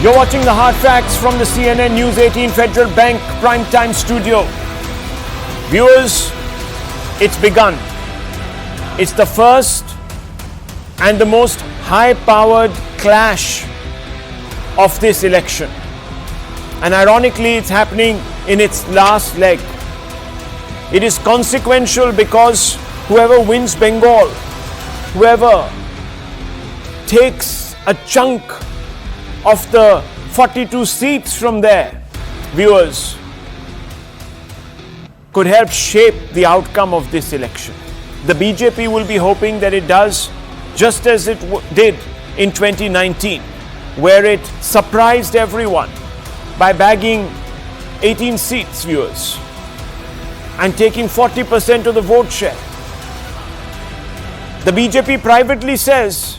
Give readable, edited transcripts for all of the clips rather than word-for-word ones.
You're watching the Hard Facts from the CNN News 18 Federal Bank Primetime Studio. Viewers, it's begun. It's the first and the most high-powered clash of this election. And ironically, it's happening in its last leg. It is consequential because whoever wins Bengal, whoever takes a chunk of the 42 seats from there, viewers, could help shape the outcome of this election. The BJP will be hoping that it does just as it did in 2019, where it surprised everyone by bagging 18 seats, viewers, and taking 40% of the vote share. The BJP privately says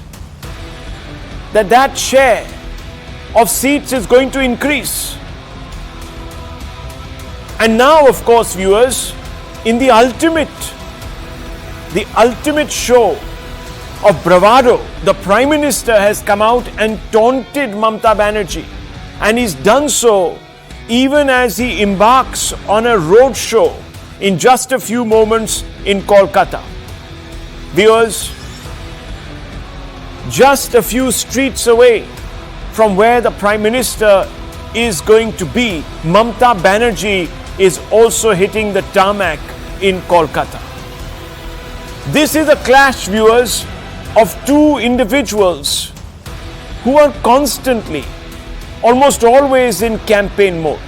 that that share of seats is going to increase. And now, of course, viewers, in the ultimate show of bravado, the Prime Minister has come out and taunted Mamata Banerjee. And he's done so even as he embarks on a roadshow in just a few moments in Kolkata. Viewers, just a few streets away from where the Prime Minister is going to be, Mamata Banerjee is also hitting the tarmac in Kolkata. This is a clash, viewers, of two individuals who are constantly, almost always in campaign mode.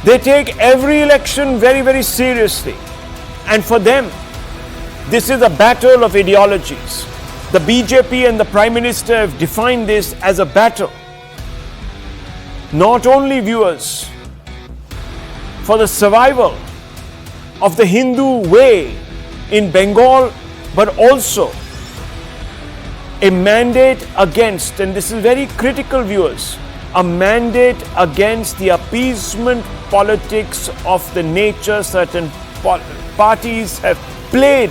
They take every election very, very seriously. And for them, this is a battle of ideologies. The BJP and the Prime Minister have defined this as a battle. Not only, viewers, for the survival of the Hindu way in Bengal, but also a mandate against, and this is very critical, viewers, a mandate against the appeasement politics of the nature certain parties have played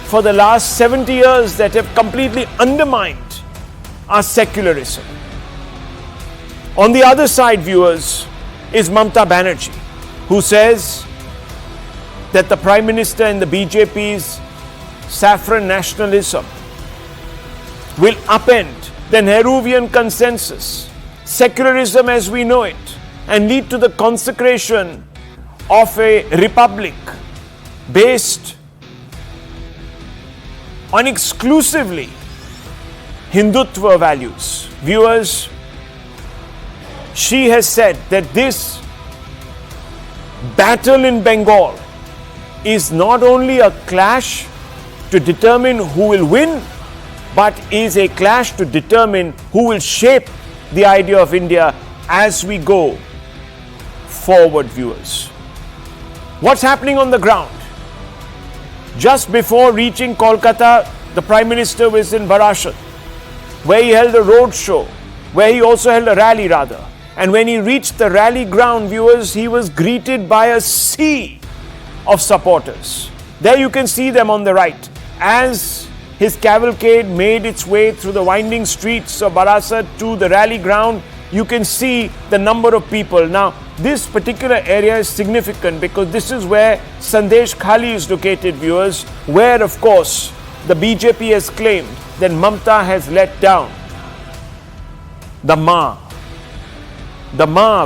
for the last 70 years that have completely undermined our secularism. On the other side, viewers, is Mamata Banerjee, who says that the Prime Minister and the BJP's saffron nationalism will upend the Nehruvian consensus, secularism as we know it, and lead to the consecration of a republic based on exclusively Hindutva values. Viewers, she has said that this battle in Bengal is not only a clash to determine who will win, but is a clash to determine who will shape the idea of India as we go forward, viewers. What's happening on the ground? Just before reaching Kolkata, the Prime Minister was in Barasat, where he held a roadshow, where he also held a rally rather. And when he reached the rally ground, viewers, he was greeted by a sea of supporters. There you can see them on the right. As his cavalcade made its way through the winding streets of Barasat to the rally ground, you can see the number of people. Now, this particular area is significant because this is where Sandesh Khali is located, viewers, where, of course, the BJP has claimed that Mamata has let down the Ma,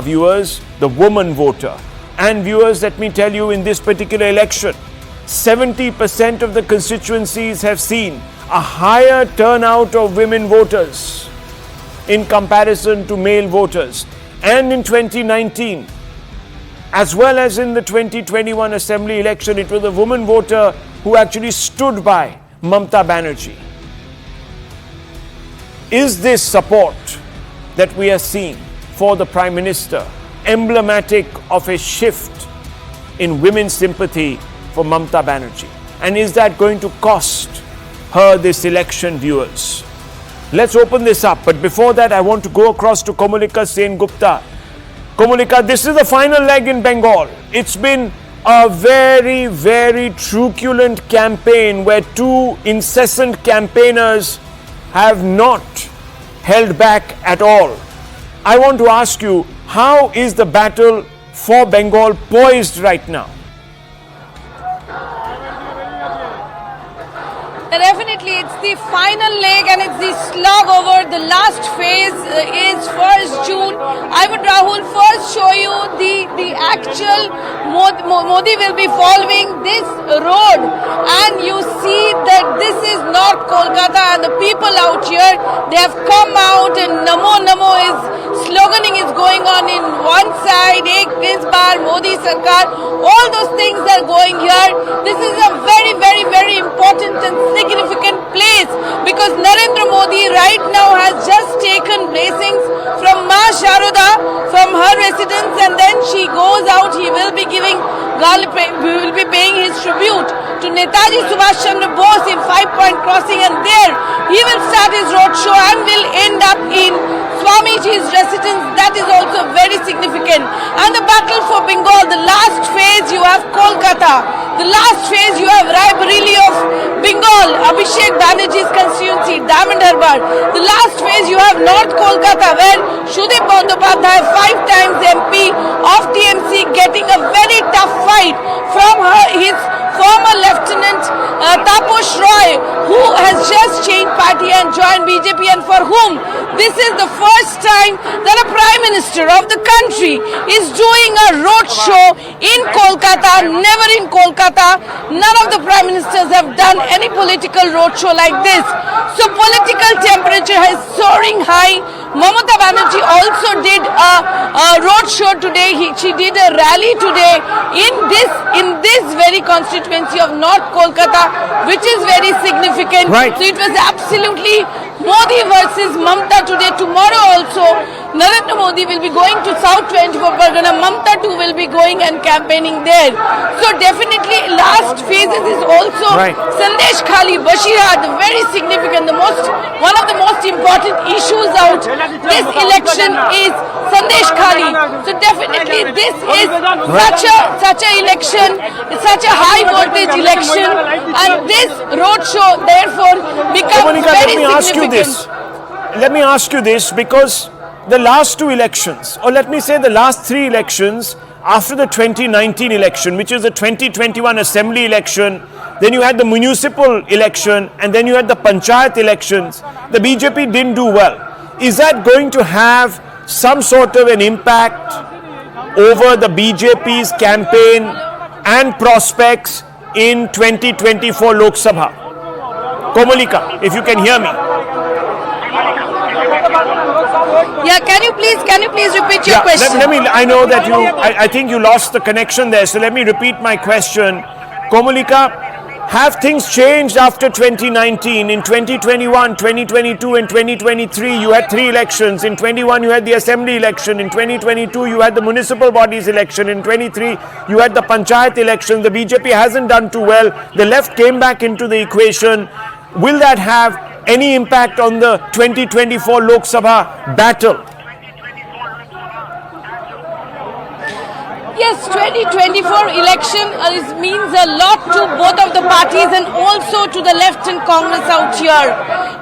viewers, the woman voter. And viewers, let me tell you, in this particular election, 70% of the constituencies have seen a higher turnout of women voters in comparison to male voters. And in 2019, as well as in the 2021 Assembly election, it was a woman voter who actually stood by Mamata Banerjee. Is this support that we are seeing for the Prime Minister emblematic of a shift in women's sympathy for Mamata Banerjee? And is that going to cost her this election, viewers? Let's open this up. But before that, I want to go across to Komalika Sen-Gupta. Komalika, this is the final leg in Bengal. It's been a very, very truculent campaign where two incessant campaigners have not held back at all. I want to ask you, how is the battle for Bengal poised right now? Definitely, it's the final leg and it's the slog over. The last phase is 1st June. I would, Rahul, first show you the actual Modi will be following this road, and you see that this is North Kolkata, and the people out here, they have come out, and Namo Namo is sloganing is going on in one side, Ek is Bar, Modi Sarkar, all those things are going here. This is a very, very, very important and significant place because Narendra Modi right now has just taken blessings from Ma Sharoda from her residence, and then she goes out. He will be paying his tribute to Netaji Subhash Chandra Bose in 5 Point Crossing, and there he will start his roadshow and will end up in Swamiji's residence. That is also very significant. And the battle for Bengal, the last phase you have Kolkata. The last phase you have Raebareli of Bengal, Abhishek Banerjee's constituency, Diamond Harbour. The last phase you have North Kolkata, where Sudip Bandyopadhyay, 5 times MP of TMC, getting a very tough fight from his former lieutenant Taposh Roy, who has just changed party and joined BJP, and for whom this is the first time that a Prime Minister of the country is doing a road show in Kolkata. Never in Kolkata, none of the Prime Ministers have done any political road show like this. So political temperature is soaring high. Mamata Banerjee also did a road show today. She did a rally today in this very constituency of North Kolkata, which is very significant. Right. So it was absolutely Modi versus Mamata today. Tomorrow also, Narendra Modi will be going to South 24 Pargana. Mamata too will be going and campaigning there. So definitely last phases is also right. Sandesh Khali, Bashira, the very significant, one of the most important issues out this election is Sandesh Khali. So definitely this is such a election, such a high voltage election, and this road show therefore becomes Monica, very significant. Let me ask you this, because the last 2 elections, or let me say the last 3 elections after the 2019 election, which is the 2021 assembly election, then you had the municipal election, and then you had the panchayat elections, the BJP didn't do well. Is that going to have some sort of an impact over the BJP's campaign and prospects in 2024 Lok Sabha? Komalika, if you can hear me. Yeah, can you please repeat your question? I know that I think you lost the connection there, so let me repeat my question. Komalika, have things changed after 2019? In 2021, 2022 and 2023, you had 3 elections. In 21, you had the assembly election. In 2022, you had the municipal bodies election. In 23, you had the panchayat election. The BJP hasn't done too well. The left came back into the equation. Will that have any impact on the 2024 Lok Sabha battle? Yes, 2024 election means a lot to both of the parties and also to the left and Congress out here.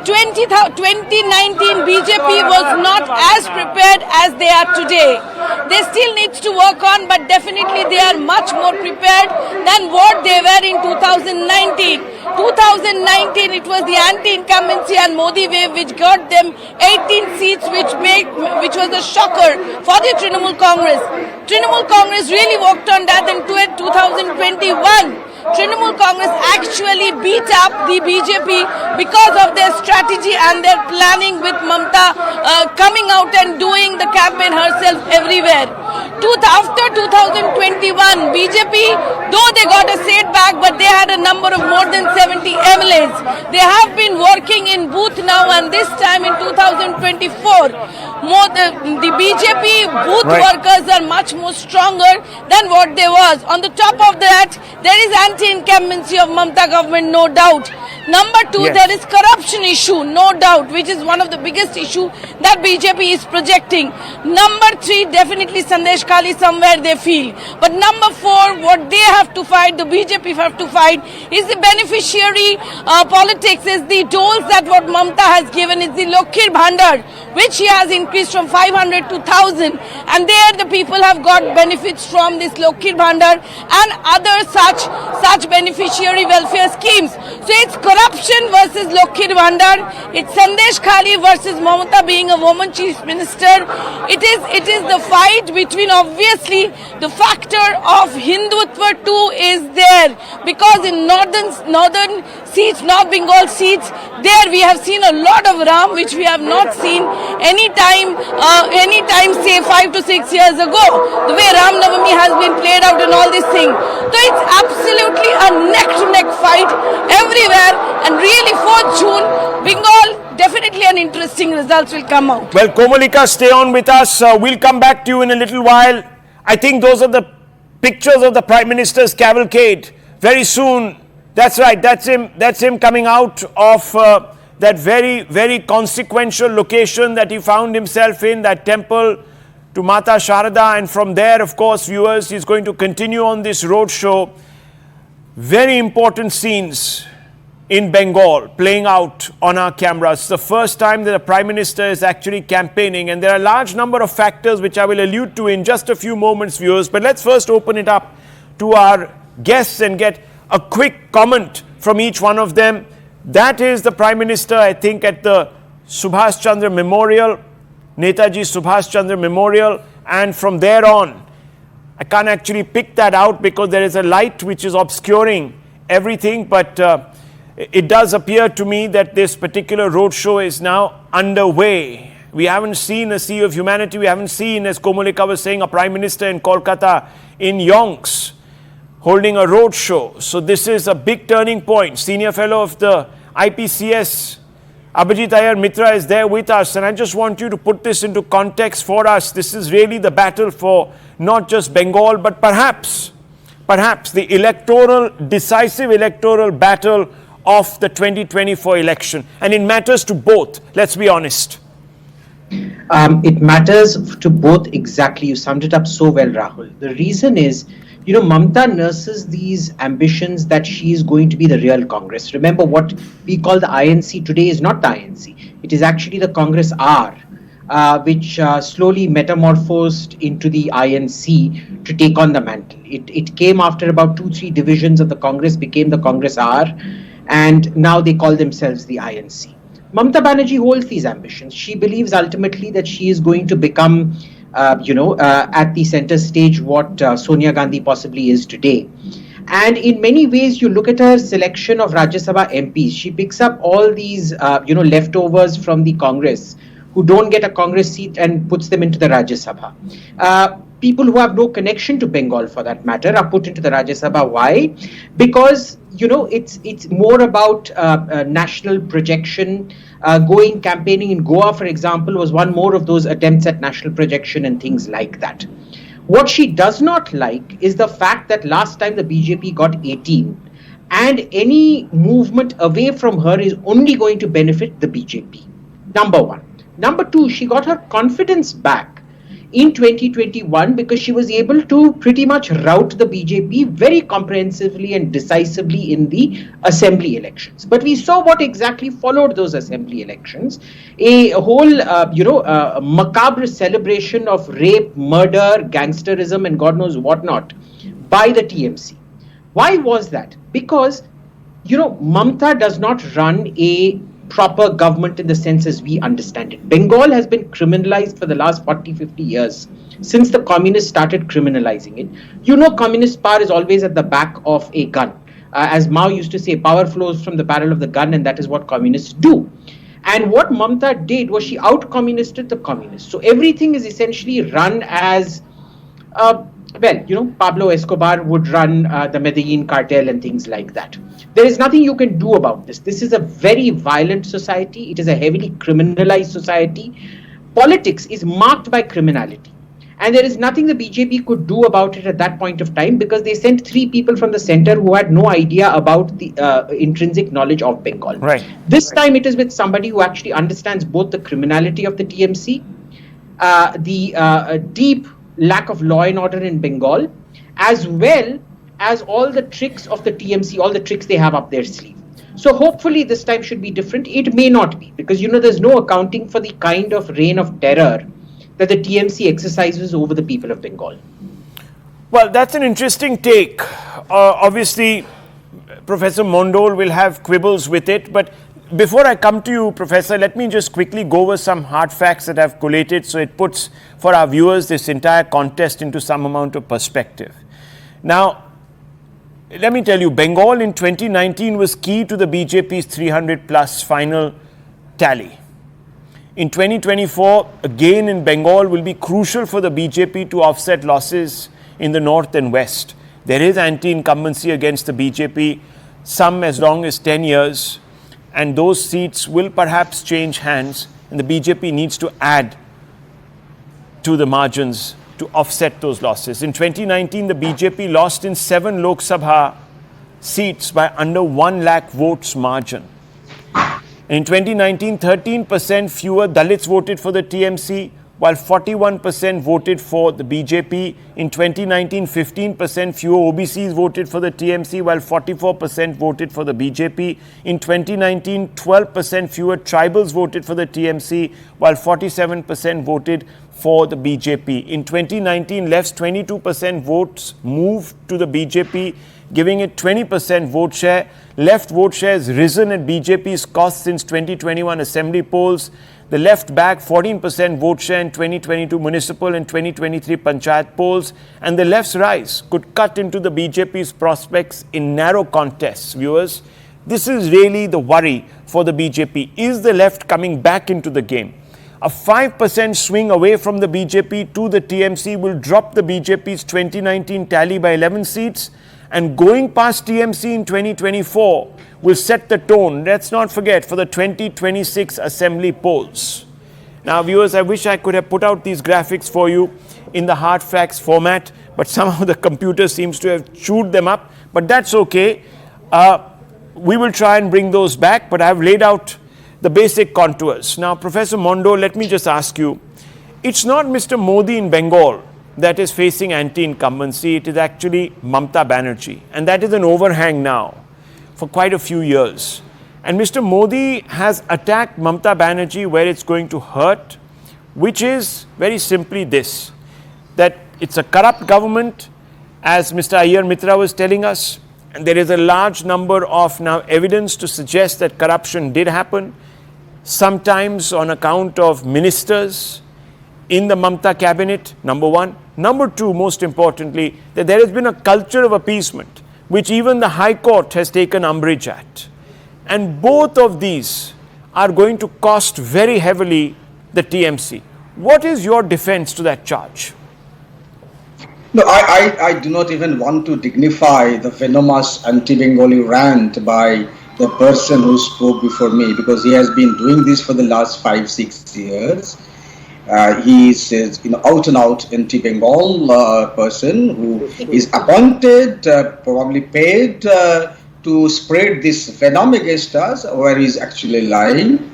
2019 BJP was not as prepared as they are today. They still need to work on, but definitely they are much more prepared than what they were in 2019. 2019 it was the anti-incumbency and Modi wave which got them 18 seats, which was a shocker for the Trinamool Congress. Trinamool Congress really worked on that in 2021. Trinamool Congress actually beat up the BJP because of their strategy and their planning, with Mamata coming out and doing the campaign herself everywhere. After 2021, BJP, though they got a setback, but they had a number of more than 70 MLAs. They have been working in booth now, and this time in 2024, the BJP booth workers are much more stronger than what they was. On the top of that, there is anti-incumbency of Mamata government, no doubt. Number two, Yes. there is corruption issue, no doubt, which is one of the biggest issue that BJP is projecting. Number three, definitely Sandesh Khali somewhere they feel. But number four, what they have to fight, the BJP have to fight, is the beneficiary politics, is the doles that what Mamta has given, is the Lokhir Bhandar, which he has increased from 500 to 1000. And there the people have got benefits from this Lokhir Bhandar and other such beneficiary welfare schemes. So it's corruption versus Lokhir Bhandar. It's Sandesh Khali versus Mamata being a woman chief minister. It is the fight between, obviously, the factor of Hindutva too is there, because in northern seats, North Bengal seats, there we have seen a lot of Ram, which we have not seen any time say 5 to 6 years ago. The way Ram Navami has been played out and all these things. So it's absolutely a neck-to-neck fight everywhere, and really 4th June, Bengal, definitely an interesting results will come out. Well, Komalika, stay on with us. We'll come back to you in a little while. I think those are the pictures of the Prime Minister's cavalcade. Very soon, that's right, that's him coming out of that very, very consequential location that he found himself in, that temple to Mata Sharada. And from there, of course, viewers, he's going to continue on this roadshow. Very important scenes in Bengal playing out on our cameras. It's the first time that a Prime Minister is actually campaigning, and there are a large number of factors which I will allude to in just a few moments, viewers. But let's first open it up to our guests and get a quick comment from each one of them. That is the Prime Minister, I think, at the Subhash Chandra Memorial, Netaji Subhash Chandra Memorial, and from there on, I can't actually pick that out because there is a light which is obscuring everything, but it does appear to me that this particular roadshow is now underway. We haven't seen a Sea of Humanity. We haven't seen, as Komalika was saying, a Prime Minister in Kolkata, in Yonks, holding a roadshow. So this is a big turning point. Senior Fellow of the IPCS, Abhijit Iyer Mitra, is there with us. And I just want you to put this into context for us. This is really the battle for not just Bengal, but perhaps the decisive electoral battle of the 2024 election. And it matters to both, let's be honest. It matters to both, exactly. You summed it up so well, Rahul. The reason is, Mamta nurses these ambitions that she is going to be the real Congress. Remember, what we call the INC today is not the INC. It is actually the Congress R, which slowly metamorphosed into the INC to take on the mantle. It came after about 2-3 divisions of the Congress, became the Congress R, and now they call themselves the INC. Mamata Banerjee holds these ambitions. She believes ultimately that she is going to become, at the center stage what Sonia Gandhi possibly is today. And in many ways, you look at her selection of Rajya Sabha MPs, she picks up all these, leftovers from the Congress who don't get a Congress seat and puts them into the Rajya Sabha. People who have no connection to Bengal, for that matter, are put into the Rajya Sabha. Why? Because, it's more about national projection. Going campaigning in Goa, for example, was one more of those attempts at national projection and things like that. What she does not like is the fact that last time the BJP got 18, and any movement away from her is only going to benefit the BJP. Number one. Number two, she got her confidence back in 2021 because she was able to pretty much rout the BJP very comprehensively and decisively in the assembly elections. But we saw what exactly followed those assembly elections. A whole, macabre celebration of rape, murder, gangsterism, and God knows what not by the TMC. Why was that? Because, Mamta does not run a proper government in the sense as we understand it. Bengal has been criminalized for the last 40-50 years, since the communists started criminalizing it. Communist power is always at the back of a gun. As Mao used to say, power flows from the barrel of the gun, and that is what communists do. And what Mamta did was she out-communisted the communists. So everything is essentially run as, Pablo Escobar would run the Medellin cartel and things like that. There is nothing you can do about this. This is a very violent society. It is a heavily criminalized society. Politics is marked by criminality. And there is nothing the BJP could do about it at that point of time, because they sent 3 people from the center who had no idea about the intrinsic knowledge of Bengal. Right. This time it is with somebody who actually understands both the criminality of the TMC, the deep lack of law and order in Bengal, as well as all the tricks of the TMC, all the tricks they have up their sleeve. So hopefully this time should be different. It may not be, because there's no accounting for the kind of reign of terror that the TMC exercises over the people of Bengal. Well, that's an interesting take. Obviously, Professor Mondol will have quibbles with it, but before I come to you, Professor, let me just quickly go over some hard facts that I've collated, so it puts, for our viewers, this entire contest into some amount of perspective. Now, let me tell you, Bengal in 2019 was key to the BJP's 300 plus final tally. In 2024, again in Bengal, will be crucial for the BJP to offset losses in the north and west. There is anti-incumbency against the BJP, some as long as 10 years, and those seats will perhaps change hands, and the BJP needs to add to the margins to offset those losses. In 2019, the BJP lost in 7 Lok Sabha seats by under 1 lakh votes margin. In 2019, 13% fewer Dalits voted for the TMC, while 41% voted for the BJP. In 2019, 15% fewer OBCs voted for the TMC, while 44% voted for the BJP. In 2019, 12% fewer tribals voted for the TMC, while 47% voted for the BJP. In 2019, left's 22% votes moved to the BJP, giving it 20% vote share. Left vote share has risen at BJP's cost since 2021 assembly polls. The left bagged 14% vote share in 2022 municipal and 2023 panchayat polls, and the left's rise could cut into the BJP's prospects in narrow contests. Viewers, this is really the worry for the BJP. Is the left coming back into the game? A 5% swing away from the BJP to the TMC will drop the BJP's 2019 tally by 11 seats, and going past TMC in 2024 will set the tone, let's not forget, for the 2026 assembly polls. Now, viewers, I wish I could have put out these graphics for you in the hard facts format, but somehow the computer seems to have chewed them up, but that's okay. We will try and bring those back, but I've laid out the basic contours. Now, Professor Mondo, let me just ask you, it's not Mr. Modi in Bengal that is facing anti-incumbency, it is actually Mamta Banerjee, and that is an overhang now for quite a few years. And Mr. Modi has attacked Mamta Banerjee where it's going to hurt, which is very simply this, that it's a corrupt government, as Mr. Iyer Mitra was telling us, and there is a large number of now evidence to suggest that corruption did happen, sometimes on account of ministers in the Mamta cabinet, number one. Number two, most importantly, that there has been a culture of appeasement, which even the High Court has taken umbrage at. And both of these are going to cost very heavily the TMC. What is your defense to that charge? No, I do not even want to dignify the venomous anti-Bengali rant by the person who spoke before me, because he has been doing this for the last 5-6 years. He is out and out anti-Bengal person who is appointed, probably paid to spread this venom against us, where he is actually lying.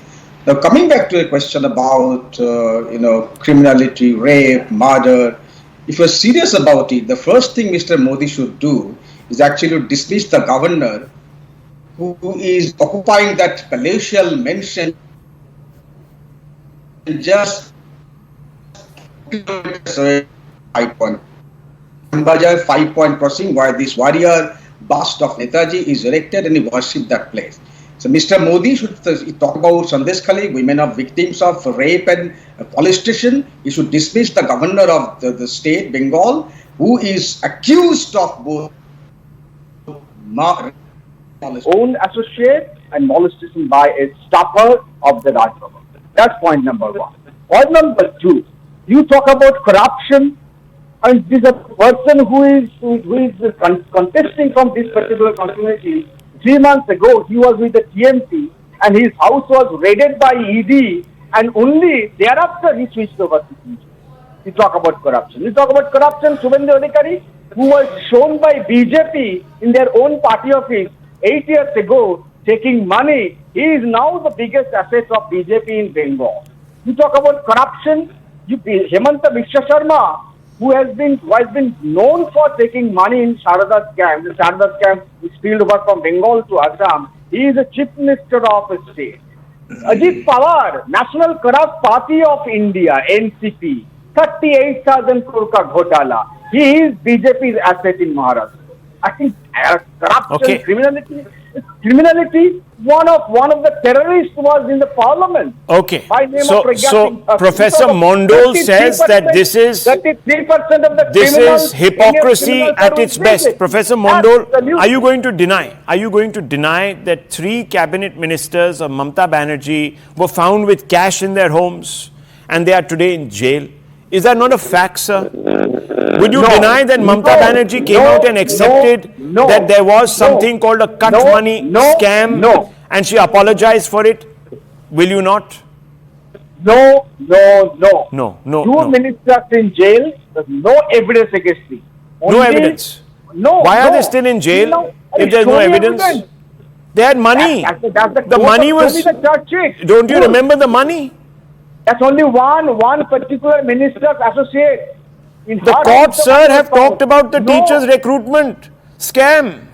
Now, coming back to a question about criminality, rape, murder, if you're serious about it, the first thing Mr. Modi should do is actually dismiss the governor who is occupying that palatial mansion just 5-point Bajar 5-point crossing, where this warrior bust of Netaji is erected, and he worshipped that place. So Mr. Modi should talk about Sandeshkhali, women of victims of rape and a police station. He should dismiss the governor of the state, Bengal, who is accused of both own associate and molestation by a staffer of the Raj Bhavan. That's point number one. Point number two, you talk about corruption, and this is a person who is contesting from this particular community. 3 months ago, he was with the TMC, and his house was raided by ED, and only thereafter he switched over to TMC. You talk about corruption. You talk about corruption, Shubhendu Adhikari, who was shown by BJP in their own party office 8 years ago, taking money. He is now the biggest asset of BJP in Bengal. You talk about corruption, Hemanta Biswa Sharma, who has been known for taking money in Sharada's scam. The Sharada's scam is spilled over from Bengal to Assam. He is the chief minister of a state. Ajit Pawar, National Corrupt Party of India, NCP, 38,000 crore ka ghotala. He is BJP's asset in Maharashtra. I think corruption, criminality. One of the terrorists was in the parliament. Okay. By name So of Professor Mondal says that this is 33% of the this criminals, is hypocrisy criminals at are its with best. BJP. Professor Mondal, Absolutely. are you going to deny? Are you going to deny that 3 cabinet ministers of Mamata Banerjee were found with cash in their homes and they are today in jail? Is that not a fact, sir? Would you deny that Mamata Banerjee came out and accepted that there was something called a cut money scam and she apologized for it? Will you not? No. No. Ministers in jail. There's no evidence against me. No evidence. No. Why are they still in jail if there's no evidence? They had money. The money was. Don't you remember the money? That's only one particular minister's associate. The courts, sir, have talked about the teachers' recruitment scam.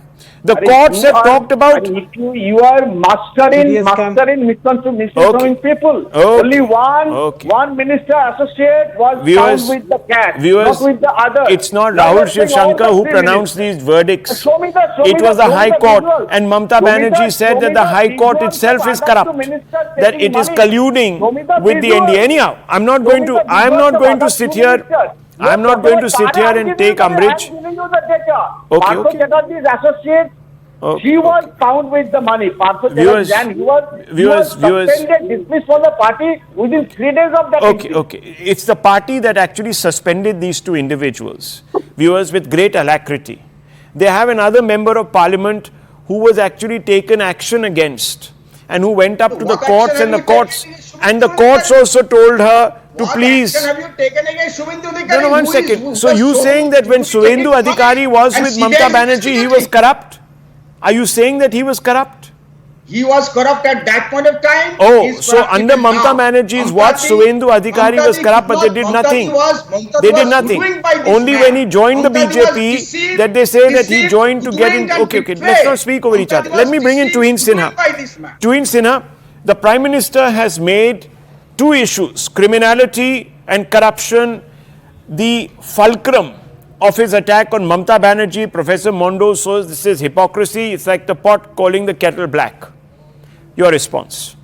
The courts have talked about. You are master in misconstruing people. Only one minister associate was found with the cash, not with the other. It's not Rahul Shivshankar who pronounced these verdicts. It was the High Court, and Mamata Banerjee said that the High Court itself is corrupt, that it is colluding with the NDA. Anyhow, I'm not going to sit here. I'm not going to sit here and take umbrage. Okay. She was found with the money. He was suspended, dismissed from the party within 3 days of that. Okay. It's the party that actually suspended these 2 individuals. Viewers, with great alacrity. They have another member of parliament who was actually taken action against and who went up to the courts, and the courts also told her to please. What action have you taken against Shubhendu Adhikari? No, 1 second. So you saying that when Shubhendu Adhikari was with Mamata Banerjee, he was corrupt? Are you saying that he was corrupt? He was corrupt at that point of time. Oh, so under Mamata Banerjee's watch, Shubhendu Adhikari was corrupt, but they did nothing. They did nothing. Only when he joined the BJP that they say that he joined to get in. Okay. Let's not speak over each other. Let me bring in Tuhin Sinha. Tuhin Sinha, the Prime Minister has made 2 issues, criminality and corruption, the fulcrum of his attack on Mamata Banerjee. Professor Mondal says this is hypocrisy. It's like the pot calling the kettle black. Your response?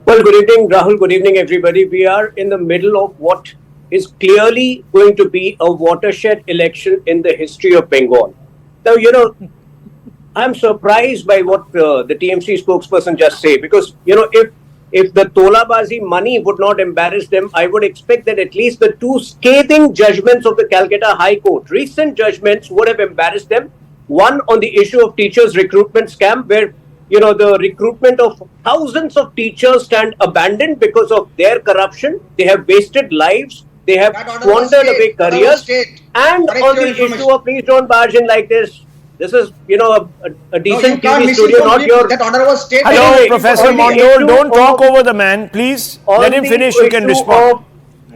Well, good evening, Rahul. Good evening, everybody. We are in the middle of what is clearly going to be a watershed election in the history of Bengal. Now, I'm surprised by what the TMC spokesperson just said, because, if the Tolabazi money would not embarrass them, I would expect that at least the 2 scathing judgments of the Calcutta High Court, recent judgments, would have embarrassed them. One on the issue of teachers' recruitment scam, where, the recruitment of thousands of teachers stand abandoned because of their corruption. They have wasted lives. They have squandered away careers. And on the issue of please don't barge in like this. This is, a decent TV studio, not your... That order was stated. Hello, Professor Mondal, don't talk over the man, please. Let him finish, you can respond.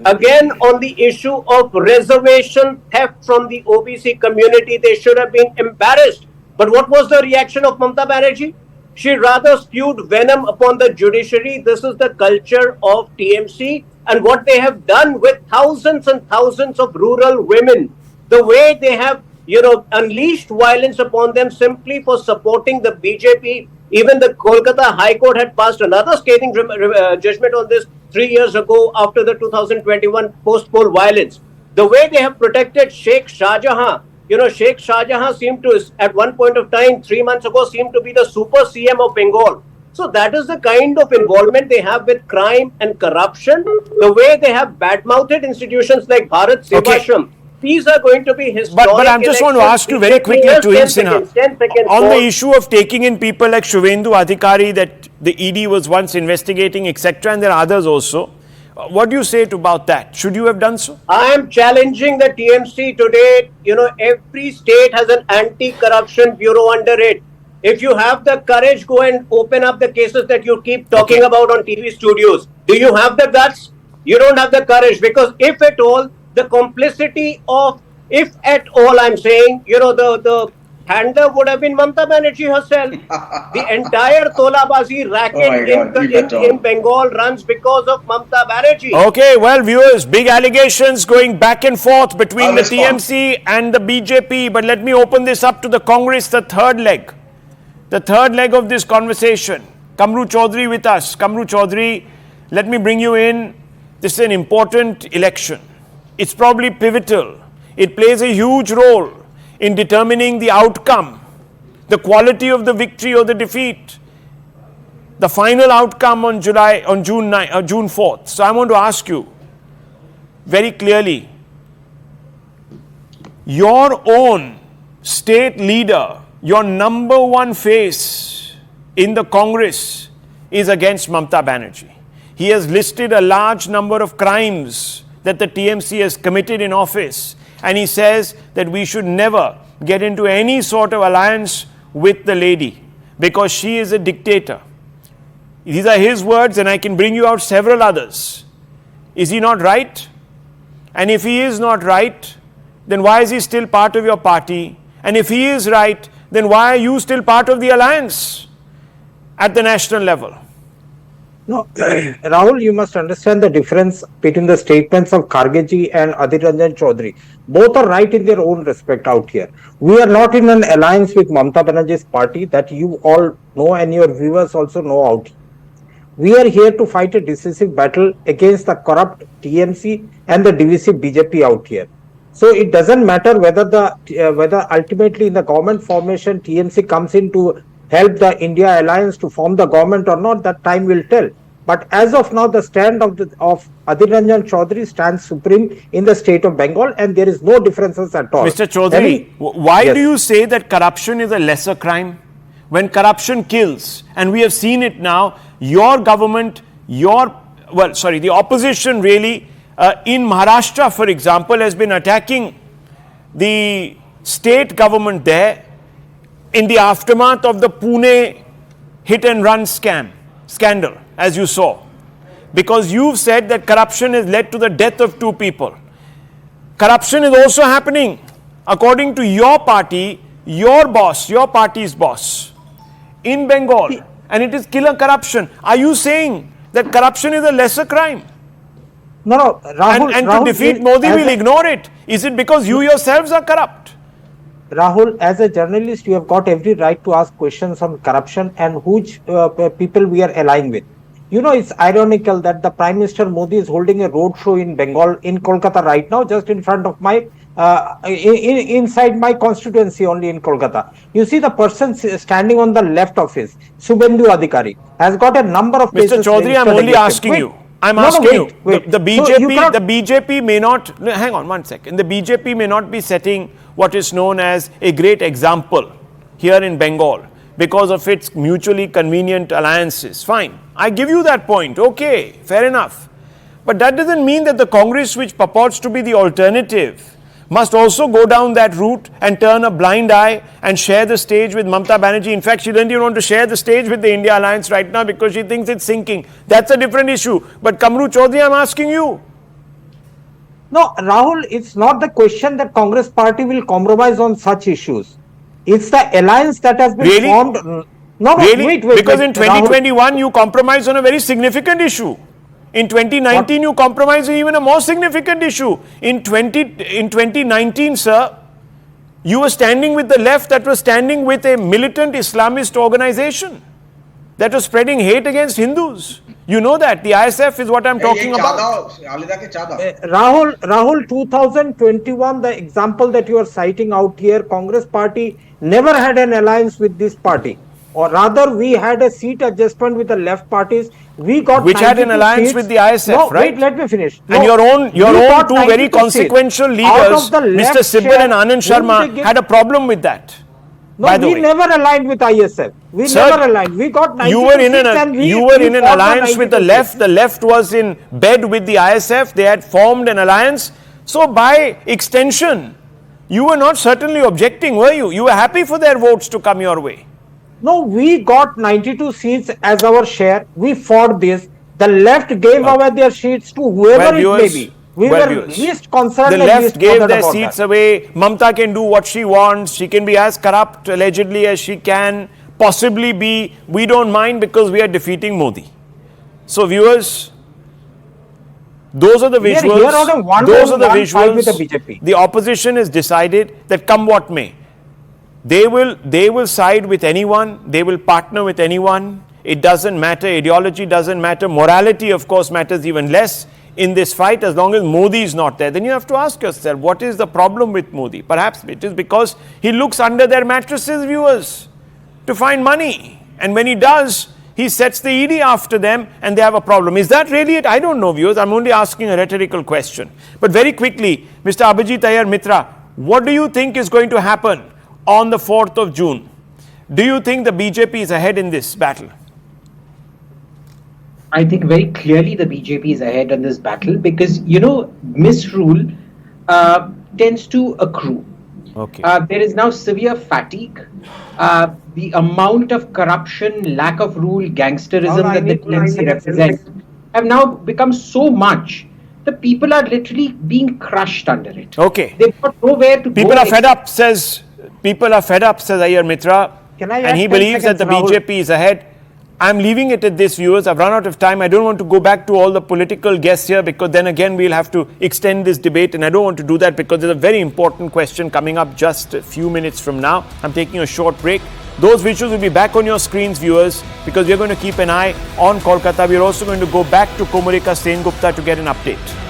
Again, on the issue of reservation theft from the OBC community, they should have been embarrassed. But what was the reaction of Mamata Banerjee? She rather spewed venom upon the judiciary. This is the culture of TMC, and what they have done with thousands and thousands of rural women, the way they have unleashed violence upon them simply for supporting the BJP. Even the Kolkata High Court had passed another scathing judgment on this 3 years ago after the 2021 post-poll violence. The way they have protected Sheikh Shahjahan, Sheikh Shahjahan seemed to, at one point of time, 3 months ago, seemed to be the super CM of Bengal. So that is the kind of involvement they have with crime and corruption. The way they have badmouthed institutions like Bharat Sevashram. These are going to be historic. But I just want to ask you very quickly, Tuhin Sinha, on the issue of taking in people like Shubhendu Adhikari that the ED was once investigating, etc., and there are others also. What do you say about that? Should you have done so? I am challenging the TMC today. Every state has an anti-corruption bureau under it. If you have the courage, go and open up the cases that you keep talking about on TV studios. Do you have the guts? You don't have the courage, because if at all, the complicity of, if at all, I'm saying, the handler would have been Mamata Banerjee herself. The entire Tolabazi racket in Bengal runs because of Mamata Banerjee. Okay, well, viewers, big allegations going back and forth between the TMC and the BJP. But let me open this up to the Congress, the third leg. The third leg of this conversation. Kamru Chaudhary with us. Kamru Chaudhary, let me bring you in. This is an important election. It's probably pivotal. It plays a huge role in determining the outcome, the quality of the victory or the defeat, the final outcome on June 4th. So I want to ask you very clearly, your own state leader, your number one face in the Congress is against Mamata Banerjee. He has listed a large number of crimes that the TMC has committed in office, and he says that we should never get into any sort of alliance with the lady because she is a dictator. These are his words, and I can bring you out several others. Is he not right? And if he is not right, then why is he still part of your party? And if he is right, then why are you still part of the alliance at the national level? No, Rahul, you must understand the difference between the statements of Khargeji and Adhir Ranjan Chaudhary. Both are right in their own respect out here. We are not in an alliance with Mamata Banerjee's party, that you all know and your viewers also know out here. We are here to fight a decisive battle against the corrupt TMC and the divisive BJP out here. So it doesn't matter whether ultimately in the government formation TMC comes in to help the India alliance to form the government or not, that time will tell. But as of now, the stand of Adhir Ranjan Chaudhary stands supreme in the state of Bengal, and there is no differences at all. Mr. Chaudhary, why do you say that corruption is a lesser crime? When corruption kills, and we have seen it now, your government, the opposition really, in Maharashtra, for example, has been attacking the state government there in the aftermath of the Pune hit and run scandal, as you saw. Because you've said that corruption has led to the death of 2 people. Corruption is also happening, according to your party, your boss, your party's boss, in Bengal. And it is killer corruption. Are you saying that corruption is a lesser crime? No, Rahul. And Rahul, to defeat Modi, we'll ignore it. Is it because you yourselves are corrupt? Rahul, as a journalist, you have got every right to ask questions on corruption and which people we are aligning with. It's ironical that the Prime Minister Modi is holding a roadshow in Bengal, in Kolkata right now, just in front of my, inside my constituency only in Kolkata. You see the person standing on the left of his, Subhendu Adhikari, has got a number of Mr. Chaudhary, I'm only asking you. The BJP may not, hang on 1 second, the BJP may not be setting what is known as a great example here in Bengal because of its mutually convenient alliances. Fine, I give you that point, okay, fair enough. But that doesn't mean that the Congress, which purports to be the alternative, must also go down that route and turn a blind eye and share the stage with Mamata Banerjee. In fact, she doesn't even want to share the stage with the India Alliance right now because she thinks it's sinking. That's a different issue. But Kamru Chaudhary, I'm asking you. No, Rahul, it's not the question that Congress party will compromise on such issues. It's the alliance that has been formed. No, wait. Because in 2021, Rahul, you compromised on a very significant issue. In 2019, you compromised on even a more significant issue. In 2019, sir, you were standing with the left that was standing with a militant Islamist organization that was spreading hate against Hindus. You know that. The ISF is what I'm talking about. Rahul, 2021, the example that you are citing out here, Congress party never had an alliance with this party. Or rather, we had a seat adjustment with the left parties. We got which had an alliance seats with the ISF, right? Wait, let me finish. And your own two very consequential leaders, Mr. Sibal and Anand Sharma, had a problem with that. No, we never aligned with ISF. We Sir, never aligned. We got 92 you were in seats an and we alliance fought for with the 92 left. seats. The left was in bed with the ISF. They had formed an alliance. So by extension, you were not certainly objecting, were you? You were happy for their votes to come your way. No, we got 92 seats as our share. We fought this. The left gave away their seats to whoever it may be. We were least concerned. The and left least gave bothered their about seats that. away. Mamta can do what she wants. She can be as corrupt allegedly as she can possibly be. We don't mind because we are defeating Modi. So viewers, those are the We are visuals. here on a one-on-one Those are the fight with the visuals. BJP. The opposition has decided that come what may, they will side with anyone. They will partner with anyone. It doesn't matter. Ideology doesn't matter. Morality, of course, matters even less in this fight as long as Modi is not there. Then you have to ask yourself, what is the problem with Modi? Perhaps it is because he looks under their mattresses, viewers, to find money. And when he does, he sets the ED after them and they have a problem. Is that really it? I don't know, viewers. I'm only asking a rhetorical question. But very quickly, Mr. Abhijit Iyer Mitra, what do you think is going to happen on the 4th of June? Do you think the BJP is ahead in this battle? I think very clearly the BJP is ahead in this battle because, misrule tends to accrue. Okay. There is now severe fatigue. The amount of corruption, lack of rule, gangsterism that the TMC represents have now become so much. The people are literally being crushed under it. Okay. They've got nowhere to go. People are fed up, says Iyer Mitra. Can I and add he 10 believes that the seconds, Rahul? BJP is ahead. I'm leaving it at this, viewers. I've run out of time. I don't want to go back to all the political guests here because then again we'll have to extend this debate and I don't want to do that because there's a very important question coming up just a few minutes from now. I'm taking a short break. Those visuals will be back on your screens, viewers, because we're going to keep an eye on Kolkata. We're also going to go back to Komurika Sengupta to get an update.